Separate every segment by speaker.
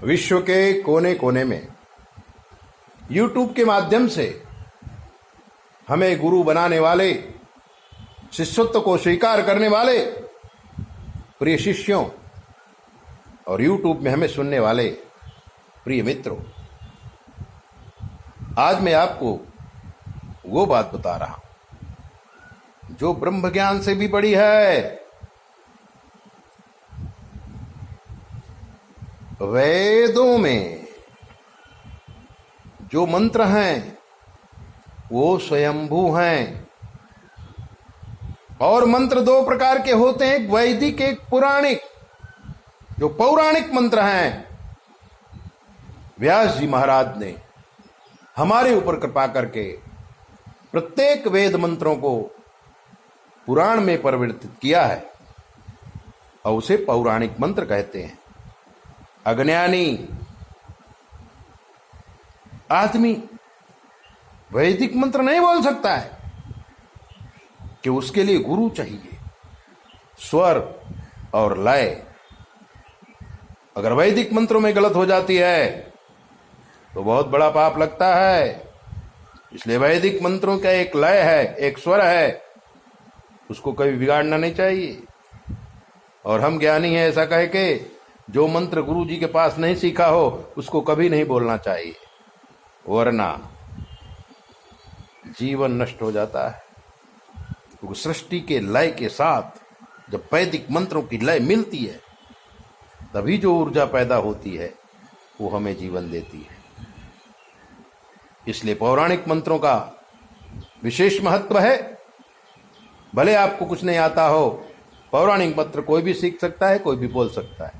Speaker 1: विश्व के कोने कोने में YouTube के माध्यम से हमें गुरु बनाने वाले, शिष्यत्व को स्वीकार करने वाले प्रिय शिष्यों और YouTube में हमें सुनने वाले प्रिय मित्रों, आज मैं आपको वो बात बता रहा हूं जो ब्रह्म ज्ञान से भी बड़ी है। वेदों में जो मंत्र हैं वो स्वयंभू हैं और मंत्र दो प्रकार के होते हैं, एक वैदिक एक पौराणिक। जो पौराणिक मंत्र हैं, व्यास जी महाराज ने हमारे ऊपर कृपा करके प्रत्येक वेद मंत्रों को पुराण में परिवर्तित किया है और उसे पौराणिक मंत्र कहते हैं। अज्ञानी आदमी वैदिक मंत्र नहीं बोल सकता है कि उसके लिए गुरु चाहिए, स्वर और लय। अगर वैदिक मंत्रों में गलत हो जाती है तो बहुत बड़ा पाप लगता है। इसलिए वैदिक मंत्रों का एक लय है, एक स्वर है, उसको कभी बिगाड़ना नहीं चाहिए। और हम ज्ञानी हैं ऐसा कह के जो मंत्र गुरु जी के पास नहीं सीखा हो उसको कभी नहीं बोलना चाहिए, वरना जीवन नष्ट हो जाता है। क्योंकि सृष्टि के लय के साथ जब वैदिक मंत्रों की लय मिलती है तभी जो ऊर्जा पैदा होती है वो हमें जीवन देती है। इसलिए पौराणिक मंत्रों का विशेष महत्व है। भले आपको कुछ नहीं आता हो, पौराणिक मंत्र कोई भी सीख सकता है, कोई भी बोल सकता है।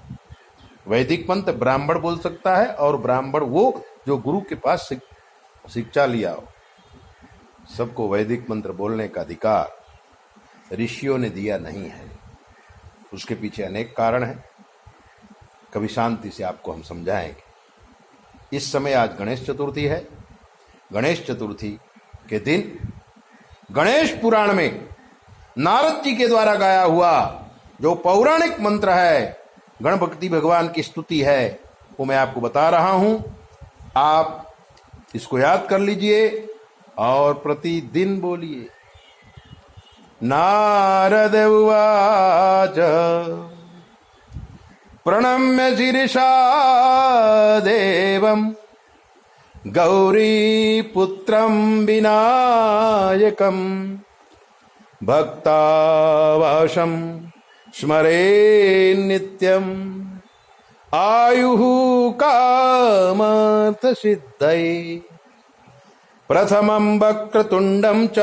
Speaker 1: वैदिक मंत्र ब्राह्मण बोल सकता है और ब्राह्मण वो जो गुरु के पास शिक्षा लिया हो। सबको वैदिक मंत्र बोलने का अधिकार ऋषियों ने दिया नहीं है। उसके पीछे अनेक कारण हैं, कभी शांति से आपको हम समझाएंगे। इस समय आज गणेश चतुर्थी है। गणेश चतुर्थी के दिन गणेश पुराण में नारद जी के द्वारा गाया हुआ जो पौराणिक मंत्र है, गणपति भगवान की स्तुति है, वो मैं आपको बता रहा हूं। आप इसको याद कर लीजिए और प्रतिदिन बोलिए। नारद उवाच प्रणम्य शीर्षा देवं गौरी पुत्रं विनायकं भक्तावाशं स्मरे नित्यम् आयुः कामार्थ सिद्धये प्रथमं वक्रतुण्डं च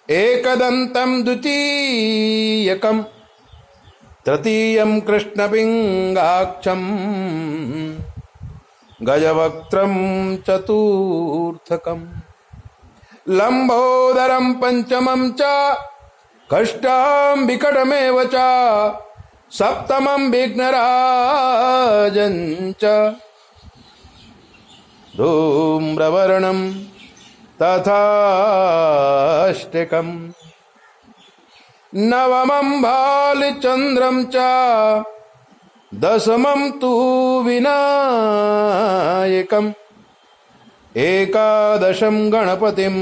Speaker 1: एकदन्तं द्वितीयकं तृतीयं कृष्णपिङ्गाक्षं गजवक्त्रं चतुर्थकं लंबोदरं पंचमं च कष्टं विकटमेव च सप्तमं विघ्नराजं च धूम्रवर्णं तथाष्टकं नवमं भालचन्द्रं च दशमं तु विनायकम् एकादशं गणपतिं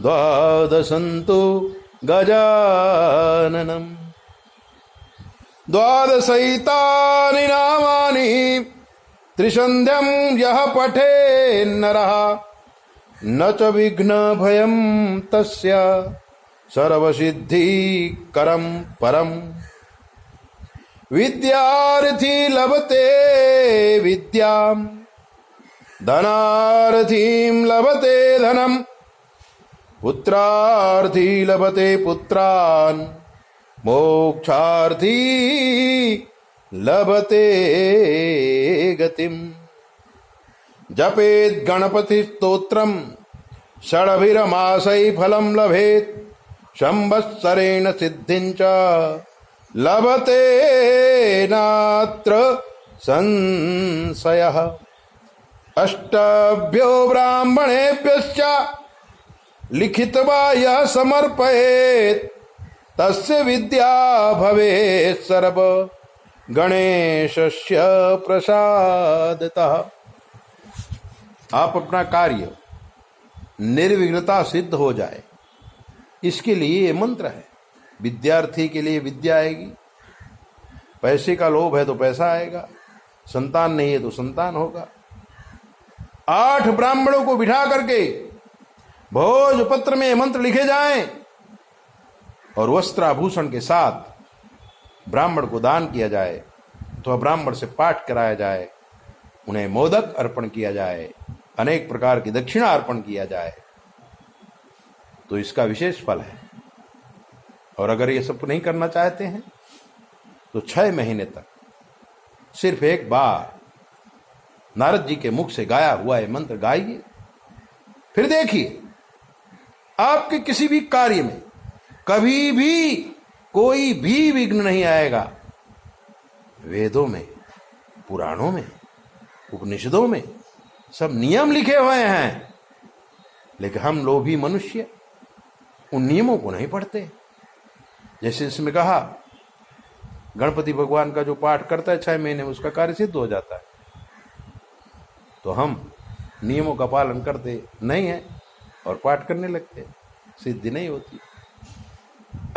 Speaker 1: द्वादशं तु गजाननम् द्वादशैतानि नामानि त्रिसन्ध्यं यः पठेन्नरः न च विघ्नभयं तस्य सर्वसिद्धिकरं परम् विद्यार्थी लभते विद्यां धनार्थीं लभते धनम् पुत्रार्थी लभते पुत्रान् मोक्षार्थी लभते गतिम् जपेत् गणपति स्तोत्रम् षडभिरमासै फलं लभेत् संवत्सरेण सिद्धिं च लभते नात्र संशयः अष्टभ्यो ब्राह्मणेभ्यश्च लिखित्वा यः समर्पयेत् तस्य विद्या भवेत् सर्व गणेशस्य प्रसादतः। आप अपना कार्य निर्विघ्नता सिद्ध हो जाए, इसके लिए ये मंत्र है। विद्यार्थी के लिए विद्या आएगी, पैसे का लोभ है तो पैसा आएगा, संतान नहीं है तो संतान होगा। 8 ब्राह्मणों को बिठा करके भोजपत्र में मंत्र लिखे जाएं और वस्त्राभूषण के साथ ब्राह्मण को दान किया जाए, तो ब्राह्मण से पाठ कराया जाए, उन्हें मोदक अर्पण किया जाए, अनेक प्रकार की दक्षिणा अर्पण किया जाए, तो इसका विशेष फल है। और अगर ये सब नहीं करना चाहते हैं तो 6 महीने तक सिर्फ एक बार नारद जी के मुख से गाया हुआ ये मंत्र गाइए, फिर देखिए आपके किसी भी कार्य में कभी भी कोई भी विघ्न नहीं आएगा। वेदों में, पुराणों में, उपनिषदों में सब नियम लिखे हुए हैं, लेकिन हम लोभी मनुष्य उन नियमों को नहीं पढ़ते। जैसे इसमें कहा, गणपति भगवान का जो पाठ करता है 6 महीने में उसका कार्य सिद्ध हो जाता है, तो हम नियमों का पालन करते नहीं है और पाठ करने लगते, सिद्धि नहीं होती।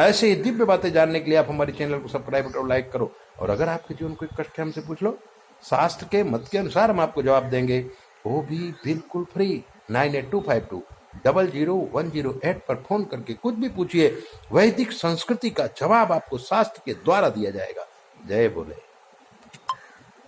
Speaker 1: ऐसे ही दिव्य बातें जानने के लिए आप हमारे चैनल को सब्सक्राइब और लाइक करो। और अगर आपके जीवन कोई कष्ट है हमसे पूछ लो, शास्त्र के मत के अनुसार हम आपको जवाब देंगे, वो भी बिल्कुल फ्री। 9825200108 पर फोन करके कुछ भी पूछिए, वैदिक संस्कृति का जवाब आपको शास्त्र के द्वारा दिया जाएगा। जय बोले।